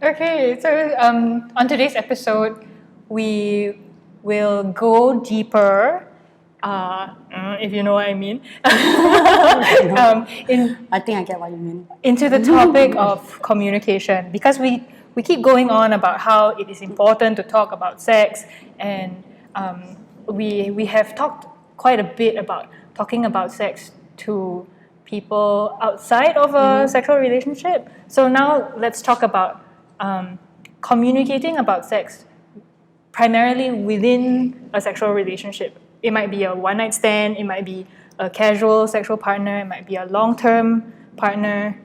Okay, so on today's episode, we will go deeper, if you know what I mean, I think I get what you mean. into the topic of communication, because we keep going on about how it is important to talk about sex, and we have talked quite a bit about talking about sex to people outside of a sexual relationship. So now let's talk about communicating about sex primarily within a sexual relationship. It might be a one-night stand, it might be a casual sexual partner, it might be a long-term partner.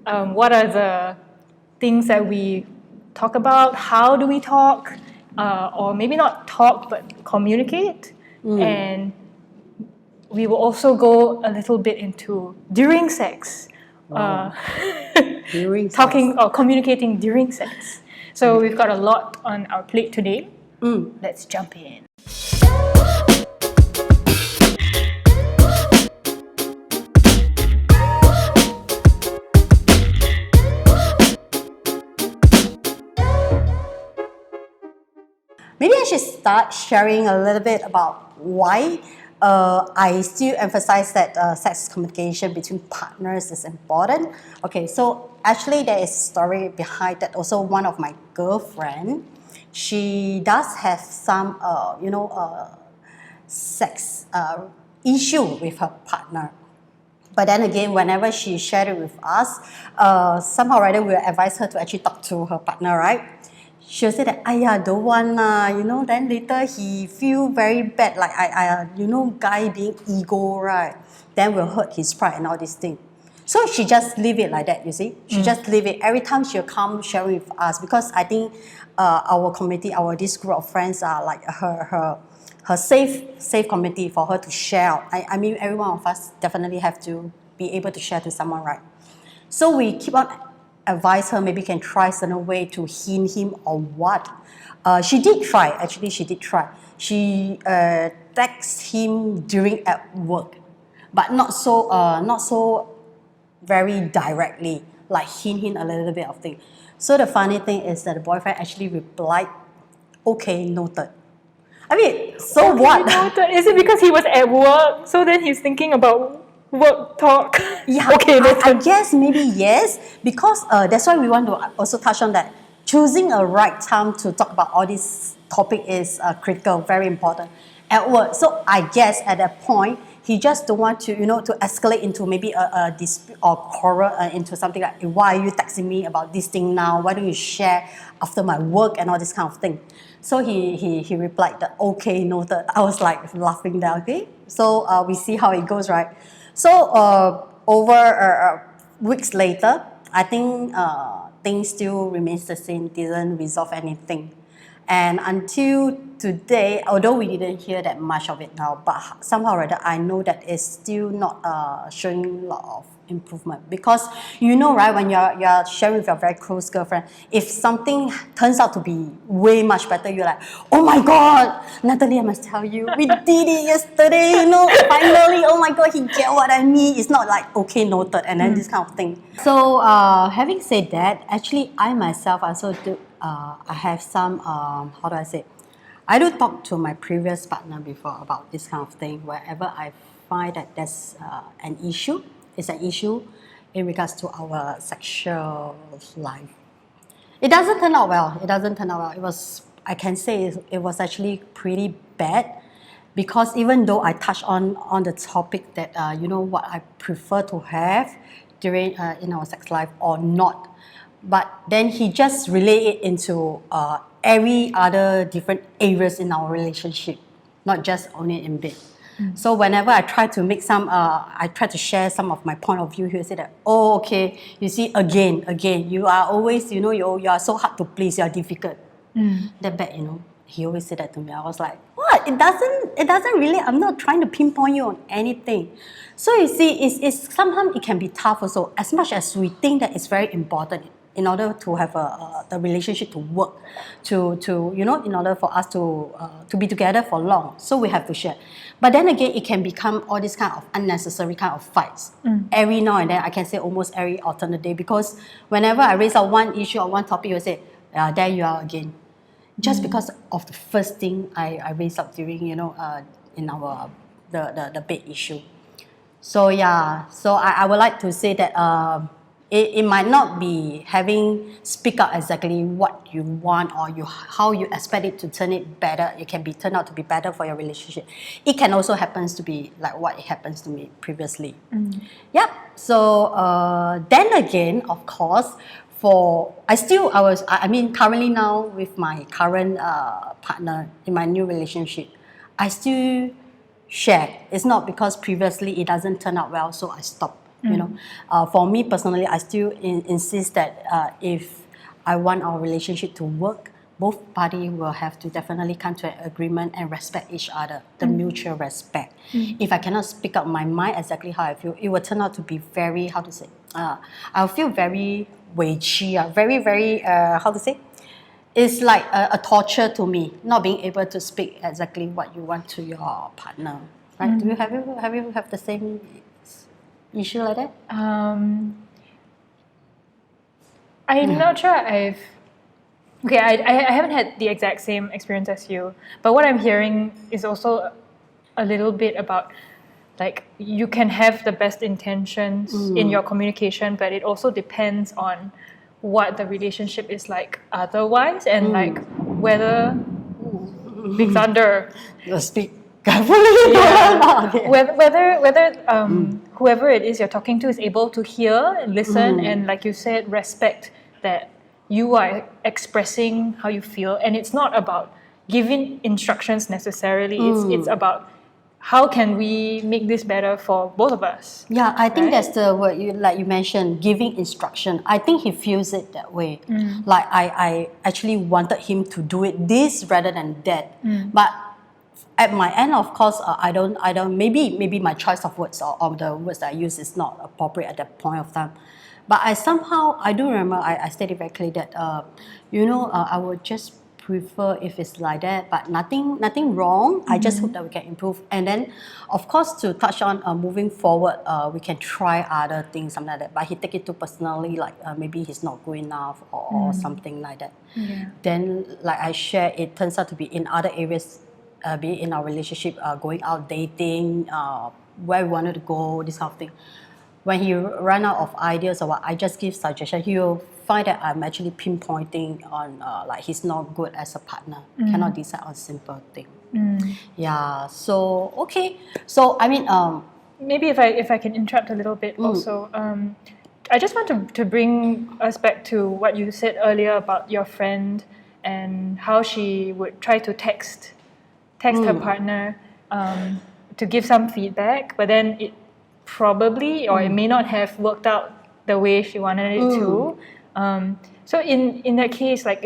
What are the things that we talk about? How do we talk? Or maybe not talk, but communicate. And we will also go a little bit into during sex. During talking or communicating during sex. So we've got a lot on our plate today. Let's jump in. Maybe I should start sharing a little bit about why I still emphasize that sex communication between partners is important. Okay, so actually there is a story behind that. Also, one of my girlfriend, she does have some, sex issue with her partner. But then again, whenever she shared it with us, somehow or other we advise her to actually talk to her partner, right? She'll say that, don't want then later he feel very bad, like guy being ego, right? Then will hurt his pride and all these things. So she just leave it like that, you see? She just leave it. Every time she'll come sharing with us, because I think our community, this group of friends are like her safe community for her to share. I mean, every one of us definitely have to be able to share to someone, right? So we keep on advise her, maybe can try certain way to hint him or what. She did try, actually she did try. She texts him during at work, but not so very directly, like hint a little bit of thing. So the funny thing is that the boyfriend actually replied, okay, noted. I mean, so Okay, what? noted. Is it because he was at work, so then he's thinking about work talk? Yeah, okay, I guess maybe yes, because that's why we want to also touch on that. Choosing a right time to talk about all this topic is critical, very important at work. So I guess at that point, he just don't want to, to escalate into maybe a dispute or quarrel into something like, why are you texting me about this thing now? Why don't you share after my work and all this kind of thing? So he replied that, okay, noted. I was like laughing there, okay? So we see how it goes, right? So over weeks later, I think things still remains the same, didn't resolve anything. And until today, although we didn't hear that much of it now, but somehow or other, I know that it's still not showing a lot of improvement. Because right, when you're sharing with your very close girlfriend, if something turns out to be way much better, you're like, oh my God, Natalie, I must tell you, we did it yesterday, finally, oh my God, he get what I mean. It's not like, okay, noted, and then this kind of thing. So having said that, actually, I myself also do, I have some, how do I say, I do talk to my previous partner before about this kind of thing. Wherever I find that there's an issue, it's an issue in regards to our sexual life. It doesn't turn out well. It was, I can say it was actually pretty bad, because even though I touched on the topic that, what I prefer to have during in our sex life or not, but then he just relay it into every other different areas in our relationship, not just only in bed. So whenever I try to make I try to share some of my point of view, he will say that, oh, okay, you see, again, you are always, you are so hard to please, you are difficult. That bad, he always said that to me. I was like, what? It doesn't really, I'm not trying to pinpoint you on anything. So you see, it's sometimes it can be tough also. As much as we think that it's very important, in order to have the relationship to work, to in order for us to be together for long. So we have to share. But then again, it can become all this kind of unnecessary kind of fights. Every now and then, I can say almost every alternate day, because whenever I raise out one issue or one topic, you say, there you are again. Just because of the first thing I raised up during, in our the bed issue. So yeah, so I would like to say that it might not be having speak out exactly what you want or how you expect it to turn it better. It can be turned out to be better for your relationship. It can also happens to be like what it happens to me previously. Yeah. So then again, of course, currently now with my current partner in my new relationship, I still share. It's not because previously it doesn't turn out well, so I stop. For me personally, I still insist that if I want our relationship to work, both parties will have to definitely come to an agreement and respect each other, the mutual respect. If I cannot speak out my mind exactly how I feel, it will turn out to be very, I'll feel very 委屈, very, very, it's like a torture to me, not being able to speak exactly what you want to your partner. Right? Do you have you have the same issue like that? I'm not sure I haven't had the exact same experience as you, but what I'm hearing is also a little bit about, like, you can have the best intentions in your communication, but it also depends on what the relationship is like otherwise, and like whether Big Thunder. Speak carefully. Yeah. Whether whoever it is you're talking to is able to hear and listen, and like you said, respect that you are expressing how you feel, and it's not about giving instructions necessarily. It's about how can we make this better for both of us? Yeah, I think right? that's the word you mentioned, giving instruction. I think he feels it that way. Like I actually wanted him to do it this rather than that. But at my end, of course, I don't. Maybe my choice of words or the words that I use is not appropriate at that point of time. But I do remember I stated very clearly that I would just prefer if it's like that, but nothing wrong. I just hope that we can improve. And then, of course, to touch on moving forward, we can try other things, something like that. But he take it too personally, like maybe he's not good enough or something like that. Yeah. Then, like I share, it turns out to be in other areas, be it in our relationship, going out dating, where we wanted to go, this kind of thing. When he run out of ideas or what, I just give suggestion. He will find that I'm actually pinpointing on like he's not good as a partner, cannot decide on simple thing. Yeah. So okay. So I mean, maybe if I can interrupt a little bit also. I just want to bring us back to what you said earlier about your friend and how she would try to text her partner to give some feedback, but then it probably or it may not have worked out the way she wanted it to. So in that case, like,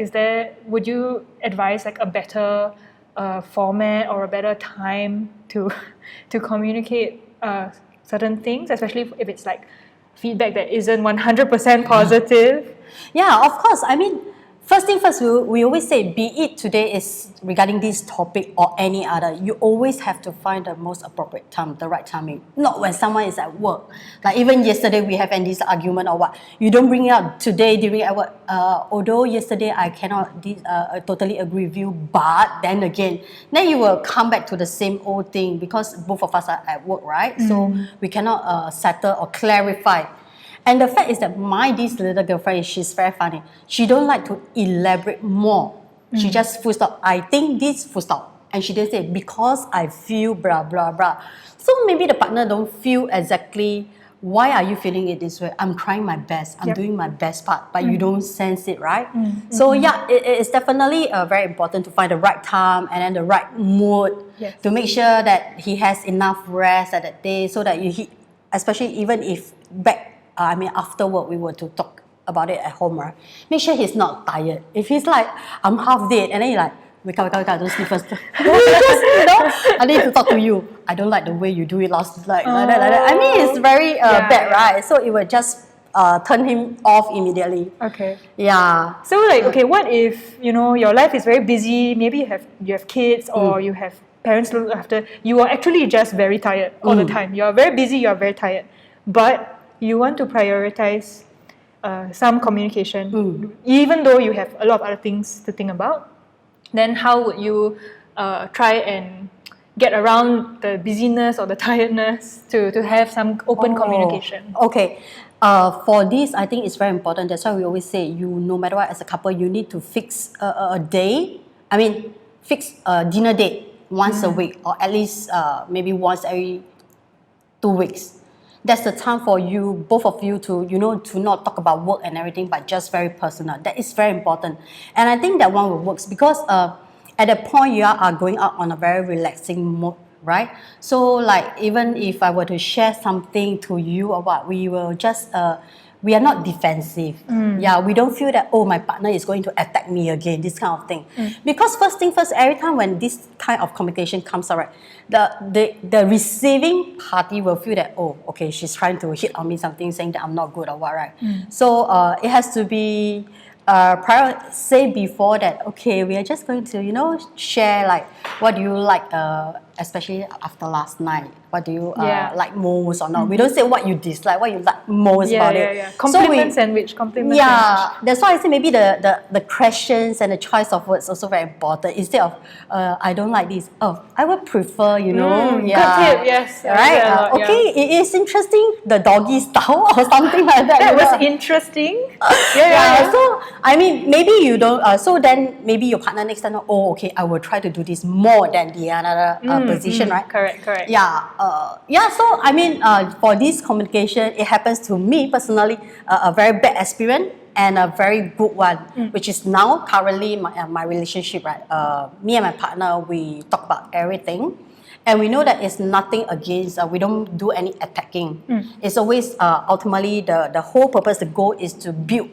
would you advise like a better format or a better time to communicate certain things, especially if it's like feedback that isn't 100% positive? Yeah, of course. I mean, first thing first, we always say, be it today is regarding this topic or any other, you always have to find the most appropriate time, the right timing. Not when someone is at work. Like even yesterday we have this argument or what. You don't bring it up today during at work. Although yesterday I cannot totally agree with you, but then again, then you will come back to the same old thing because both of us are at work, right? So we cannot settle or clarify. And the fact is that this little girlfriend, she's very funny. She don't like to elaborate more. She just full stop. I think this full stop. And she didn't say, because I feel blah, blah, blah. So maybe the partner don't feel exactly, why are you feeling it this way? I'm trying my best. I'm doing my best part, but you don't sense it, right? So yeah, it's definitely very important to find the right time and then the right mood to make sure that he has enough rest at that day so that especially even if after work we were to talk about it at home, right? Make sure he's not tired. If he's like, I'm half dead, and then you're like, wake up, don't sleep first. Just, I need to talk to you. I don't like the way you do it last, like that. I mean, it's very bad, right? So it will just turn him off immediately. Okay. Yeah. So like, okay, what if, you know, your life is very busy, maybe you have kids or you have parents to look after, you are actually just very tired all the time. You are very busy, you are very tired. But you want to prioritize some communication, even though you have a lot of other things to think about. Then how would you try and get around the busyness or the tiredness to have some open communication? Okay. For this, I think it's very important. That's why we always say, no matter what, as a couple, you need to fix a day. I mean, fix a dinner date once a week, or at least maybe once every 2 weeks. That's the time for you, both of you, to to not talk about work and everything, but just very personal. That is very important, and I think that one will works because at that point you are going out on a very relaxing mode, right? So like even if I were to share something to you or what, we will just we are not defensive. Yeah, we don't feel that, oh, my partner is going to attack me again, this kind of thing. Because first thing first, every time when this kind of communication comes out, right, the receiving party will feel that, oh, okay, she's trying to hit on me something, saying that I'm not good or what, right? So it has to be say before that, okay, we are just going to share like what do you like, especially after last night, what do you like most or not. We don't say what you dislike, what you like most about it. Compliment sandwich, compliment sandwich. That's why I say maybe the questions and the choice of words also very important. Instead of I don't like this, oh, I would prefer, Good tip, yes. Right? Okay, it is interesting, the doggy style or something like that. That was interesting. So I mean, maybe you don't. So then maybe your partner next time, oh, okay, I will try to do this more than the another position, right? Correct. Yeah. So I mean, for this communication, it happens to me personally a very bad experience and a very good one, which is now currently my relationship, right? Me and my partner, we talk about everything. And we know that it's nothing against, we don't do any attacking. It's always, ultimately, the whole purpose, the goal is to build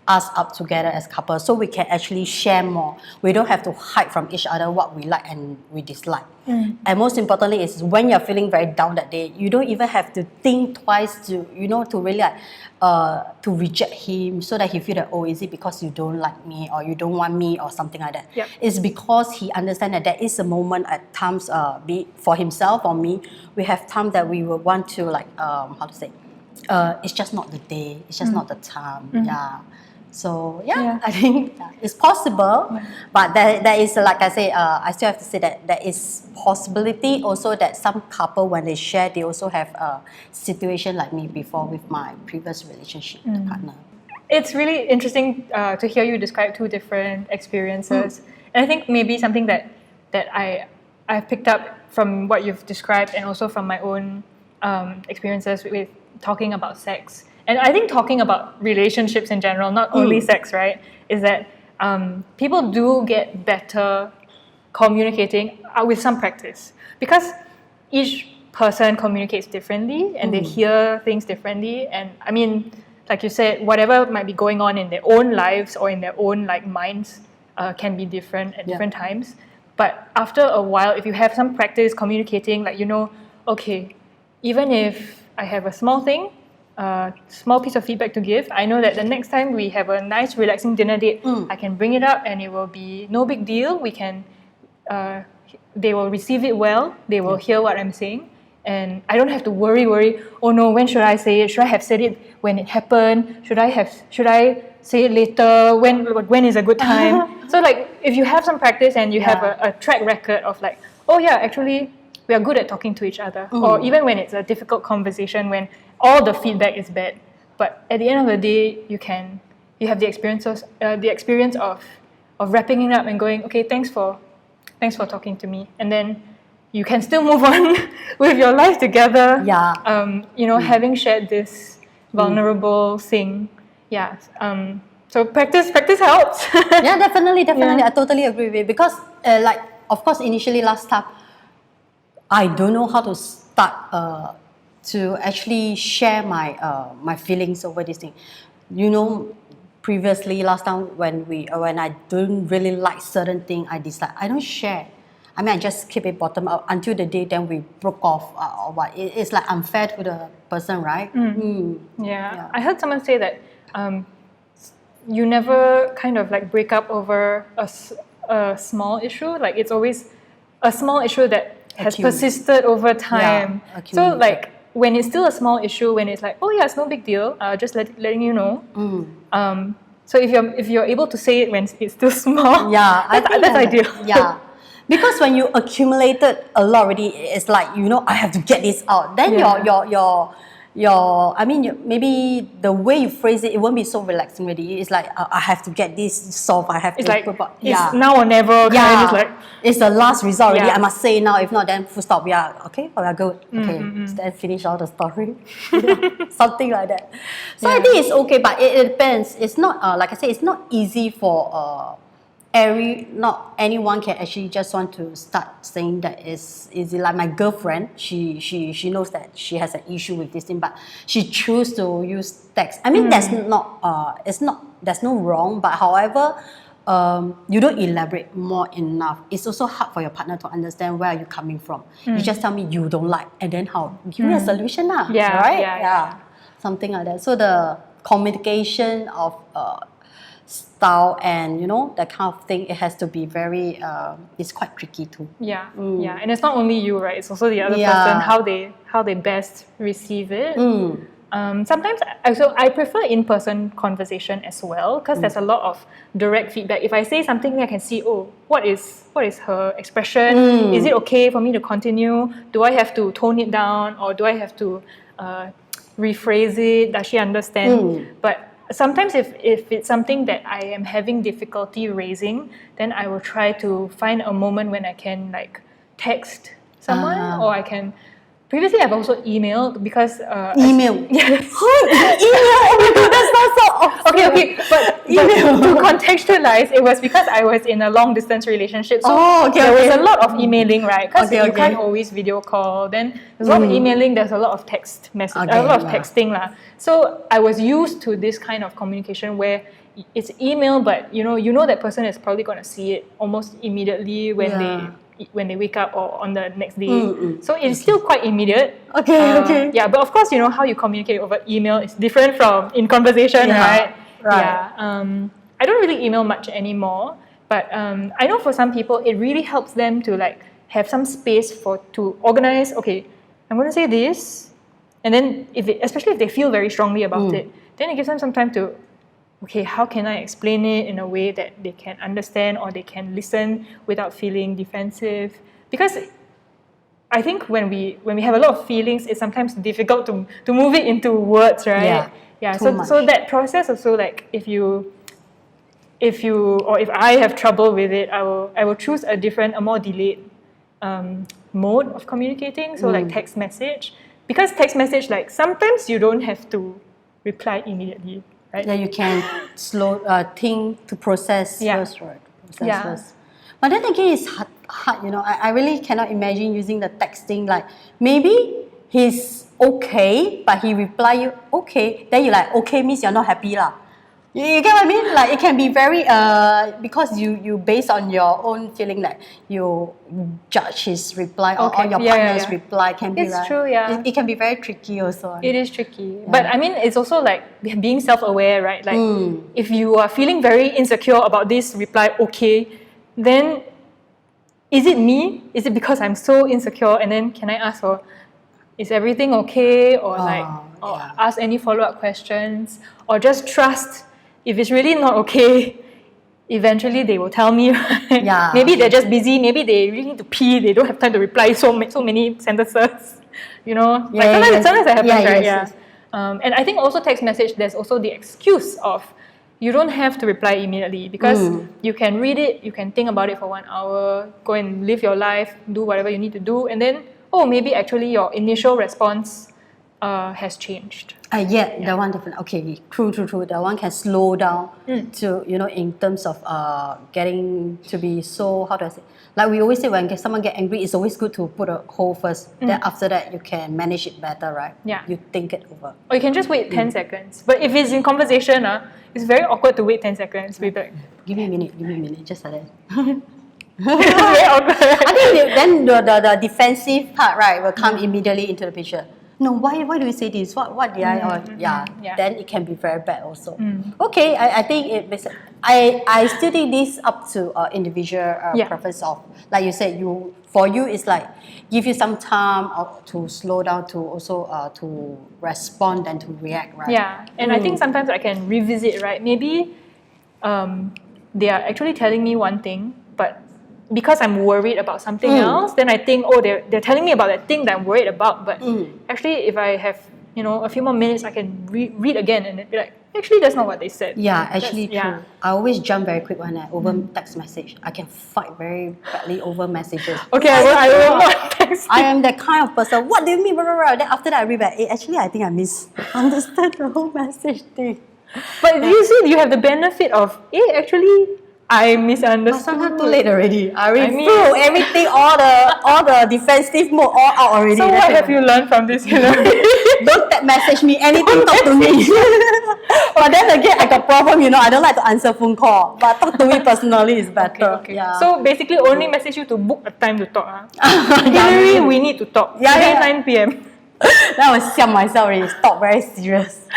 us up together as couples so we can actually share more. We don't have to hide from each other what we like and we dislike. And most importantly is when you're feeling very down that day, you don't even have to think twice to really like, to reject him so that he feel that, oh, is it because you don't like me or you don't want me or something like that. It's because he understands that there is a moment at times, be for himself or me, we have time that we will want to like, how to say, it's just not the day, it's just not the time. So I think it's possible, but there is, like I say, I still have to say that there is possibility also that some couple when they share, they also have a situation like me before with my previous relationship partner. It's really interesting to hear you describe two different experiences, and I think maybe something that I've picked up from what you've described and also from my own experiences with talking about sex. And I think talking about relationships in general, not only sex, right, is that people do get better communicating with some practice. Because each person communicates differently and they hear things differently. And I mean, like you said, whatever might be going on in their own lives or in their own like minds can be different at different times. But after a while, if you have some practice communicating, like, okay, even if I have a small thing, small piece of feedback to give, I know that the next time we have a nice relaxing dinner date, I can bring it up and it will be no big deal. We can, they will receive it well, they will hear what I'm saying, and I don't have to worry, oh no, when should I say it? Should I have said it when it happened? Should I say it later? When is a good time? So like, if you have some practice and you have a track record of like, oh yeah, actually we are good at talking to each other, or even when it's a difficult conversation, when all the feedback is bad, but at the end of the day, you have the experience of wrapping it up and going, okay, thanks for talking to me, and then you can still move on with your life together. Having shared this vulnerable thing. So practice helps. Definitely. I totally agree with it because, like, of course, initially last time, I don't know how to start to actually share my feelings over this thing. Previously last time when I don't really like certain thing I dislike, I don't share. I mean, I just keep it bottom up until the day then we broke off or what. It's like unfair to the person, right? Yeah. I heard someone say that you never kind of like break up over a small issue. Like it's always a small issue that has persisted over time. So like when it's still a small issue, when it's like, oh yeah, it's no big deal, just letting you know. So if you're able to say it when it's still small, that's ideal. Yeah. Because when you accumulated a lot already, it's like, I have to get this out. Then maybe the way you phrase it won't be so relaxing already. It's like, I have to get this solved. I have it's to. Like, it's now or never. Yeah. It's like, it's the last result already. I must say it now. If not, then full stop. Yeah. Okay. We are good. Okay. Then finish all the story. Something like that. So I think it's okay, but it depends. It's not, like I said, it's not easy for not anyone can actually just want to start saying that it's easy. Like my girlfriend, she knows that she has an issue with this thing, but she chooses to use text. I mean, there's no wrong, but however, you don't elaborate more enough. It's also hard for your partner to understand where you're coming from. You just tell me you don't like, and then how? Give me a solution, right? Yeah. Something like that. So the communication of style and that kind of thing, it has to be very it's quite tricky too. And it's not only you, right? It's also the other person, how they best receive it. Sometimes I prefer in-person conversation as well, because there's a lot of direct feedback. If I say something, I can see, what is her expression? Is it okay for me to continue? Do I have to tone it down, or do I have to rephrase it? Does she understand? But sometimes if it's something that I am having difficulty raising, then I will try to find a moment when I can like text someone, or I can. Previously, I've also emailed because email. Yes. Email. Oh my god, that's not so. Okay. But to contextualize, it was because I was in a long distance relationship. So there was a lot of emailing, right? Because you can't always video call. Then there's a lot of emailing. There's a lot of text message, a lot of texting, lah. So I was used to this kind of communication where it's email, but you know that person is probably going to see it almost immediately when they wake up or on the next day. So it's still quite immediate. Okay. Yeah, but of course, how you communicate over email is different from in conversation, right? Yeah. I don't really email much anymore, but I know for some people, it really helps them to like have some space to organize. Okay, I'm going to say this, and then especially if they feel very strongly about it, then it gives them some time to, okay, how can I explain it in a way that they can understand or they can listen without feeling defensive? Because I think when we have a lot of feelings, it's sometimes difficult to move it into words, right? Yeah. So that process also, like if I have trouble with it, I will choose a more delayed mode of communicating. So like text message, because text message, like sometimes you don't have to reply immediately. Right? Yeah, you can think to process first, right? First. But then again, it's hard. I really cannot imagine using the texting. Like maybe he's okay, but he reply you okay. Then you're like, okay means you're not happy lah. You get what I mean? Like it can be very because you based on your own feeling, like you judge his reply or your partner's reply can be it's like, true, it can be very tricky also. It is tricky. But I mean, it's also like being self-aware, right? Like if you are feeling very insecure about this reply okay, then is it me? Is it because I'm so insecure? And then can I ask for, is everything okay? Or ask any follow-up questions, or just trust. If it's really not okay, eventually they will tell me, right? Yeah. Maybe they're just busy. Maybe they really need to pee. They don't have time to reply so many sentences. Sometimes that happens, right? Yes. And I think also text message, there's also the excuse of you don't have to reply immediately, because you can read it, you can think about it for 1 hour, go and live your life, do whatever you need to do, and then, maybe actually your initial response has changed. That one different. Okay, true. That one can slow down to, in terms of getting to be so, how do I say? Like we always say, when someone get angry, it's always good to put a hold first. Then after that, you can manage it better, right? Yeah. You think it over. Or you can just wait 10 seconds. But if it's in conversation, it's very awkward to wait 10 seconds. Give me a minute, just like that. Very awkward. I think then the defensive part, right, will come immediately into the picture. No, why do you say this? What did I? Or, yeah, then it can be very bad also. Okay, I think I still think this up to individual preference of, like you said, for you it's like give you some time to slow down, to also to respond and to react, right? Yeah, and I think sometimes I can revisit, right? Maybe they are actually telling me one thing, but because I'm worried about something else, then I think, oh, they're telling me about that thing that I'm worried about. But actually, if I have a few more minutes, I can read again and be like, actually, that's not what they said. Yeah, actually true. Yeah. I always jump very quick when I over text message. I can fight very badly over messages. Okay, I will not text. I am that kind of person. What do you mean? Blah, blah, blah. Then after that, I read back. Actually, I think I misunderstand the whole message thing. But you see, you have the benefit of, actually, I misunderstood. But sometimes too late already. I already threw everything, all the defensive mode all out already. So what have you learned from this, Hillary? Don't message me anything, talk to me. But then again, I got problem, I don't like to answer phone call. But talk to me personally is better. Okay. Yeah. So basically only message you to book a time to talk. Hillary, we need to talk. Today 9 p.m. Then I was siam myself already. Stop, very serious.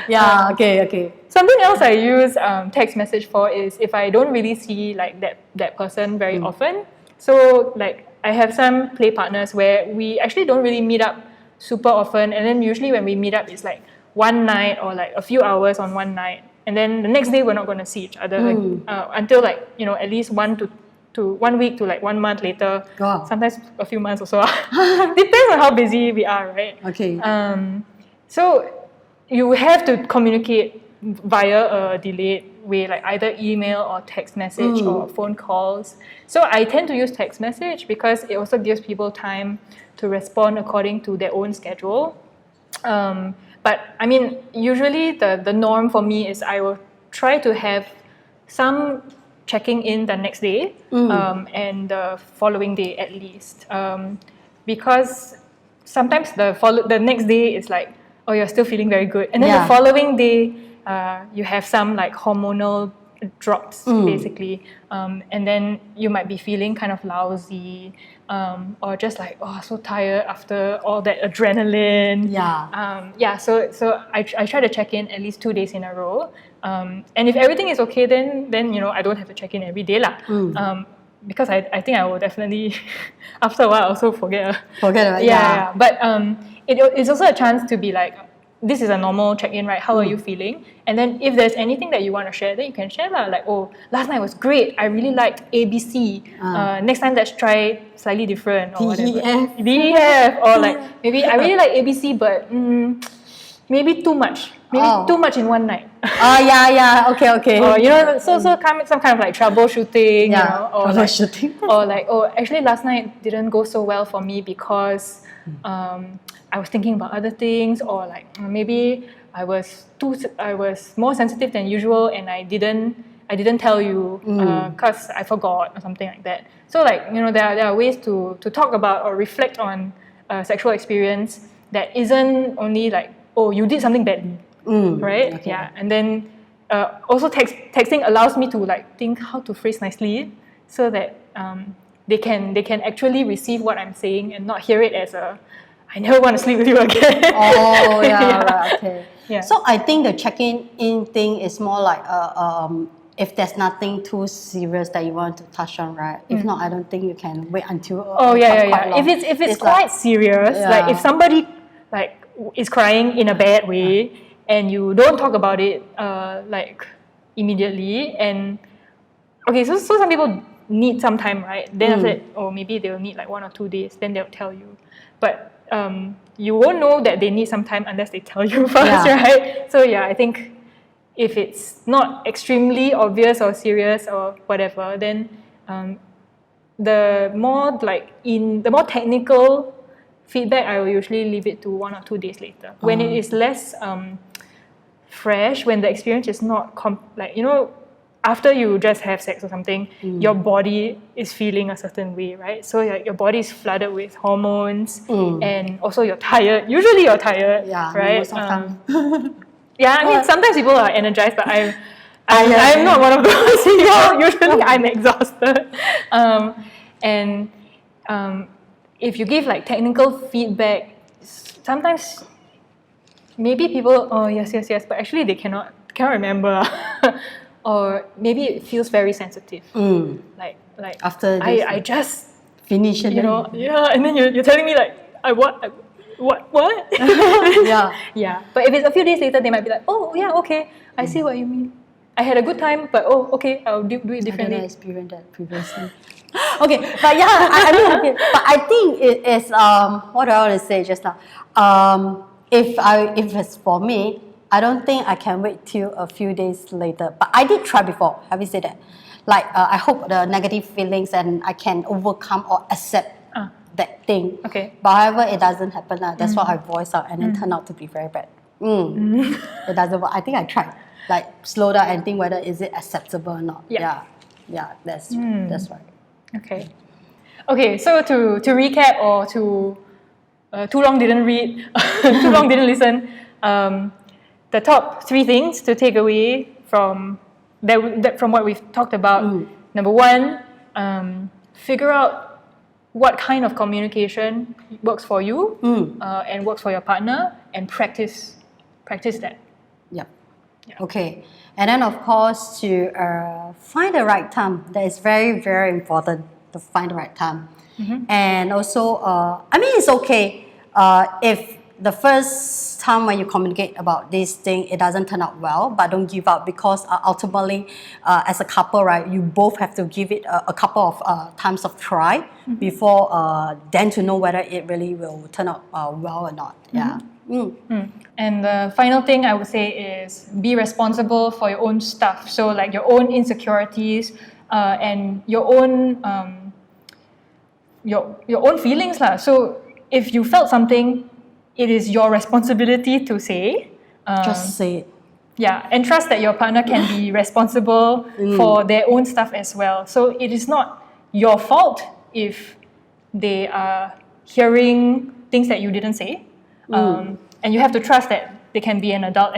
Yeah, okay. Something else I use text message for is if I don't really see like that person very often. So like I have some play partners where we actually don't really meet up super often, and then usually when we meet up it's like one night or like a few hours on one night, and then the next day we're not going to see each other until like at least 1 week to like 1 month later. Wow. Sometimes a few months also. Depends on how busy we are, right? Okay. So you have to communicate via a delayed way, like either email or text message or phone calls. So I tend to use text message because it also gives people time to respond according to their own schedule. But I mean, usually the norm for me is I will try to have some checking in the next day and the following day at least. Because sometimes the next day is like, oh, you're still feeling very good. And then the following day, you have some like hormonal drops basically. And then you might be feeling kind of lousy or just like, oh, so tired after all that adrenaline. So I try to check in at least 2 days in a row. And if everything is okay, then I don't have to check in every day lah. Because I think I will definitely after a while also forget. Yeah. But it's also a chance to be like, this is a normal check-in, right? How are you feeling? And then if there's anything that you want to share, then you can share lah. Like, oh, last night was great. I really liked ABC. Next time let's try slightly different or whatever. DEF. Or like, maybe I really like ABC, but maybe too much. Maybe too much in one night. Okay. Or, so some kind of like troubleshooting, or troubleshooting. Or like, oh, actually last night didn't go so well for me because I was thinking about other things, or like maybe I was more sensitive than usual and I didn't tell you because I forgot or something like that. So like, there are ways to talk about or reflect on sexual experience that isn't only like, oh, you did something badly, right? Okay. Yeah, and then also texting allows me to like think how to phrase nicely so that they can actually receive what I'm saying and not hear it as a, I never want to sleep with you again. Right, okay. Yeah. So I think the checking-in thing is more like if there's nothing too serious that you want to touch on, right? If not, I don't think you can wait until quite long. If it's quite serious, like if somebody like is crying in a bad way and you don't talk about it like immediately, and okay, so some people need some time, right? Then after that, or maybe they'll need like 1 or 2 days, then they'll tell you. But you won't know that they need some time unless they tell you first, right? So I think if it's not extremely obvious or serious or whatever, then the more technical feedback, I will usually leave it to 1 or 2 days later. When it is less fresh, when the experience is not after you just have sex or something, your body is feeling a certain way, right? So your body is flooded with hormones, and also you're tired. Usually you're tired, right? Most of the time. I mean, sometimes people are energized, but I'm not one of those. Usually I'm exhausted. And if you give like technical feedback, sometimes maybe people, oh yes, but actually they cannot remember. Or maybe it feels very sensitive. Like after I just finish it, and then you're telling me like what? Yeah. But if it's a few days later, they might be like, oh yeah, okay, I see what you mean. I had a good time, but okay, I'll do it differently. I didn't experience that previously. Okay, but yeah, I mean, okay, but I think it is what do I want to say just now? If it's for me, I don't think I can wait till a few days later. But I did try before. Have you said that? Like I hope the negative feelings and I can overcome or accept that thing. Okay. But however, it doesn't happen. That's why I voice out and it turned out to be very bad. It doesn't work. I think I tried. Like slow down and think whether is it acceptable or not. Yeah, that's right. Okay, so to recap or to too long didn't read, too long didn't listen, the top 3 things to take away from from what we've talked about. Number 1, figure out what kind of communication works for you and works for your partner, and practice that. Yeah. Okay. And then of course to find the right time. That is very, very important to find the right time. And also, I mean, it's okay if the first time when you communicate about this thing, it doesn't turn out well, but don't give up, because ultimately, as a couple, right, you both have to give it a couple of times of try before then to know whether it really will turn out well or not. Yeah. And the final thing I would say is be responsible for your own stuff. So like your own insecurities and your own feelings lah. So if you felt something, it is your responsibility to say. Just say it. Yeah, and trust that your partner can be responsible for their own stuff as well. So it is not your fault if they are hearing things that you didn't say. And you have to trust that they can be an adult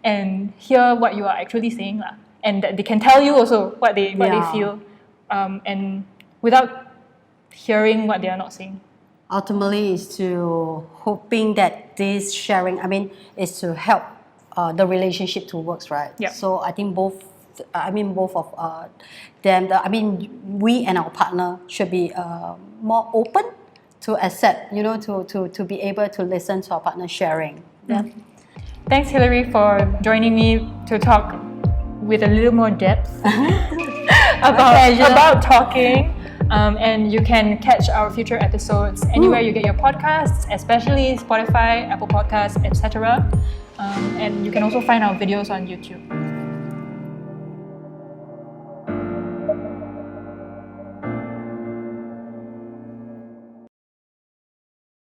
and hear what you are actually saying lah. And that they can tell you also what they feel, and without hearing what they are not saying. Ultimately, is to hoping that this sharing, is to help the relationship to work, right? Yeah. So I think both of them, we and our partner should be more open to accept, to be able to listen to our partner sharing. Yeah. Thanks, Hillary, for joining me to talk with a little more depth about talking. And you can catch our future episodes anywhere you get your podcasts, especially Spotify, Apple Podcasts, etc. And you can also find our videos on YouTube.